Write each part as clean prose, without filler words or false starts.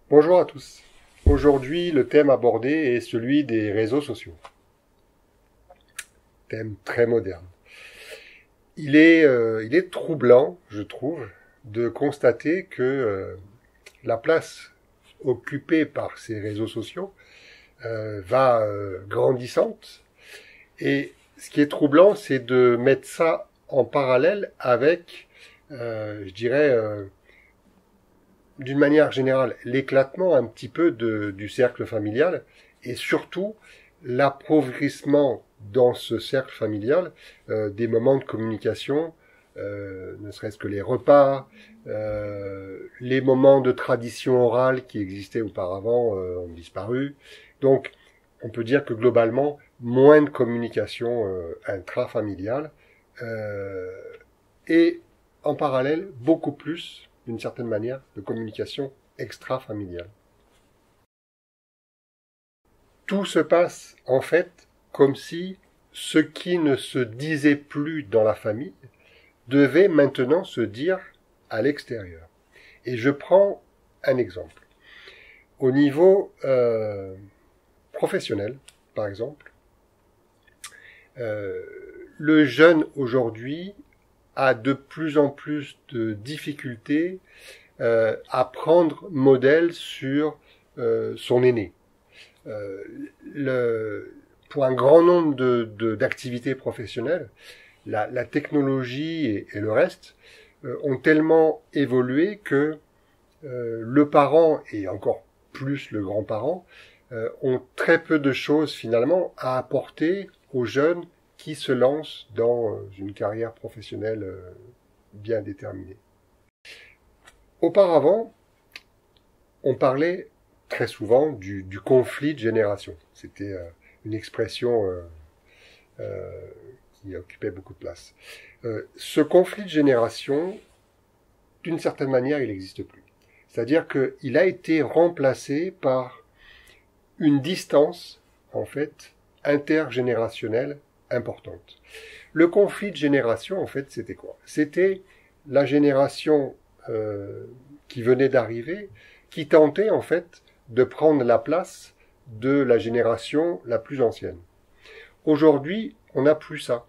Bonjour à tous. Aujourd'hui, le thème abordé est celui des réseaux sociaux. Thème très moderne. Il est troublant, je trouve, de constater que la place occupée par ces réseaux sociaux va grandissante. Et ce qui est troublant, c'est de mettre ça en parallèle avec, je dirais, d'une manière générale, l'éclatement un petit peu du cercle familial et surtout l'appauvrissement dans ce cercle familial des moments de communication, ne serait-ce que les repas, les moments de tradition orale qui existaient auparavant ont disparu. Donc, on peut dire que globalement, moins de communication intrafamiliale et en parallèle, beaucoup plus, d'une certaine manière, de communication extra-familiale. Tout se passe, en fait, comme si ce qui ne se disait plus dans la famille devait maintenant se dire à l'extérieur. Et je prends un exemple. Au niveau professionnel, par exemple, le jeune aujourd'hui a de plus en plus de difficultés à prendre modèle sur son aîné. Pour un grand nombre d'activités professionnelles, la technologie et le reste ont tellement évolué que le parent et encore plus le grand-parent ont très peu de choses finalement à apporter aux jeunes qui se lancent dans une carrière professionnelle bien déterminée. Auparavant, on parlait très souvent du conflit de génération. C'était une expression qui occupait beaucoup de place. Ce conflit de génération, d'une certaine manière, il n'existe plus. C'est-à-dire qu'il a été remplacé par une distance, en fait, intergénérationnelle importante. Le conflit de génération, en fait, c'était quoi? C'était la génération qui venait d'arriver, qui tentait, en fait, de prendre la place de la génération la plus ancienne. Aujourd'hui, on n'a plus ça.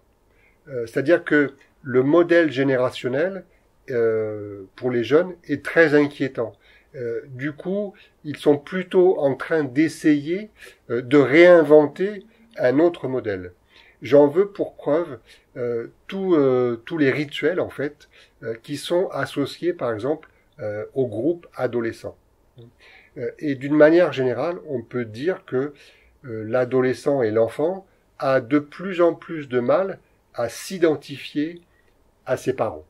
C'est-à-dire que le modèle générationnel pour les jeunes est très inquiétant. Du coup, ils sont plutôt en train d'essayer de réinventer un autre modèle. J'en veux pour preuve tous les rituels en fait qui sont associés par exemple au groupe adolescent. Et d'une manière générale, on peut dire que l'adolescent et l'enfant a de plus en plus de mal à s'identifier à ses parents.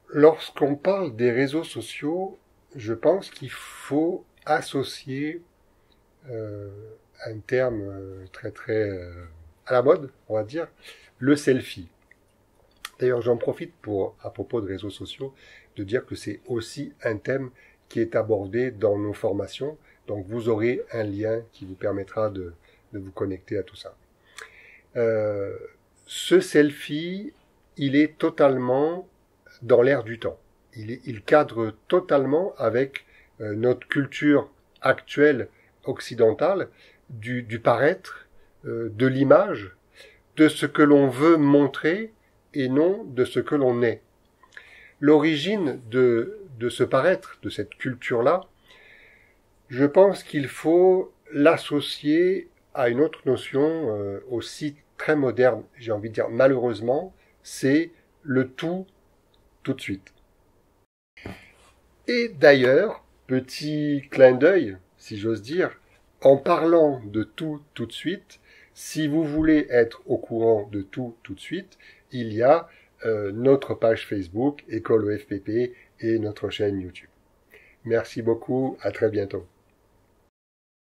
Lorsqu'on parle des réseaux sociaux, je pense qu'il faut associer un terme très à la mode, on va dire, le selfie. D'ailleurs, j'en profite à propos de réseaux sociaux, de dire que c'est aussi un thème qui est abordé dans nos formations. Donc, vous aurez un lien qui vous permettra de vous connecter à tout ça. Ce selfie, il est totalement dans l'air du temps. Il cadre totalement avec notre culture actuelle occidentale du paraître, de l'image, de ce que l'on veut montrer et non de ce que l'on est. L'origine de ce paraître, de cette culture-là, je pense qu'il faut l'associer à une autre notion aussi très moderne, j'ai envie de dire malheureusement, c'est le tout de suite. Et d'ailleurs, petit clin d'œil, si j'ose dire, en parlant de tout de suite, si vous voulez être au courant de tout de suite, il y a notre page Facebook, École OFPP, et notre chaîne YouTube. Merci beaucoup, à très bientôt.